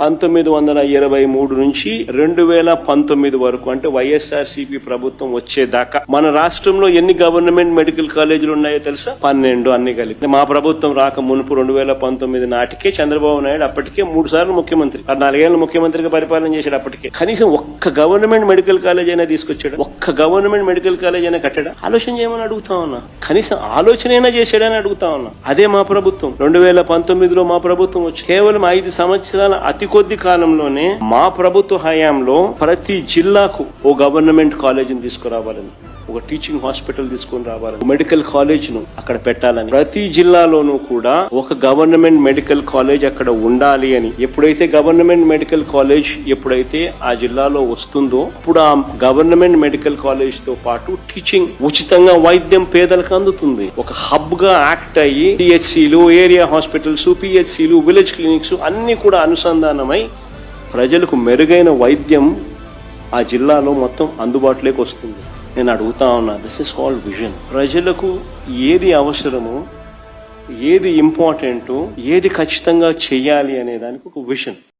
1923 నుంచి 2019 వరకు అంటే వైఎస్ఆర్సీపీ ప్రభుత్వం వచ్చేదాకా మన రాష్ట్రంలో ఎన్ని గవర్నమెంట్ మెడికల్ కాలేజీలు ఉన్నాయో తెలుసా? 12 అన్ని కలిపి. మా ప్రభుత్వం రాక మునుపు 2019 నాటికే చంద్రబాబు నాయుడు అప్పటికే 3 సార్లు ముఖ్యమంత్రి, 4 ఏళ్ళు ముఖ్యమంత్రిగా పరిపాలన చేశాడు. అప్పటికే కనీసం ఒక్క గవర్నమెంట్ మెడికల్ కాలేజ్ అయినా తీసుకొచ్చాడు, ఒక్క గవర్నమెంట్ మెడికల్ కాలేజ్ అయినా కట్టాడా? ఆలోచన చేయమని అడుగుతా ఉన్నా, కనీసం ఆలోచన అయినా చేశాడని అడుగుతా ఉన్నా. అదే మా ప్రభుత్వం 2019లో మా ప్రభుత్వం వచ్చి కేవలం 5 సంవత్సరాల అతి కొద్ది కాలంలోనే మా ప్రభుత్వ హయాంలో ప్రతి జిల్లాకు ఓ గవర్నమెంట్ కాలేజీని తీసుకురావాలని, ఒక టీచింగ్ హాస్పిటల్ తీసుకుని రావాలని, మెడికల్ కాలేజ్ ను అక్కడ పెట్టాలని, ప్రతి జిల్లాలోనూ కూడా ఒక గవర్నమెంట్ మెడికల్ కాలేజ్ అక్కడ ఉండాలి అని. ఎప్పుడైతే గవర్నమెంట్ మెడికల్ కాలేజ్ ఎప్పుడైతే ఆ జిల్లాలో వస్తుందో అప్పుడు ఆ గవర్నమెంట్ మెడికల్ కాలేజ్ తో పాటు టీచింగ్, ఉచితంగా వైద్యం పేదలకు అందుతుంది. ఒక హబ్ గా యాక్ట్ అయ్యి పిహెచ్సిలు, ఏరియా హాస్పిటల్స్, పిహెచ్సిలు, విలేజ్ క్లినిక్స్ అన్ని కూడా అనుసంధానమై ప్రజలకు మెరుగైన వైద్యం ఆ జిల్లాలో మొత్తం అందుబాటులోకి వస్తుంది. నేను అడుగుతా ఉన్నా, దిస్ ఇస్ కాల్డ్ విజన్. ప్రజలకు ఏది అవసరమో, ఏది ఇంపార్టెంటో, ఏది ఖచ్చితంగా చెయ్యాలి అనే దానికి ఒక విజన్.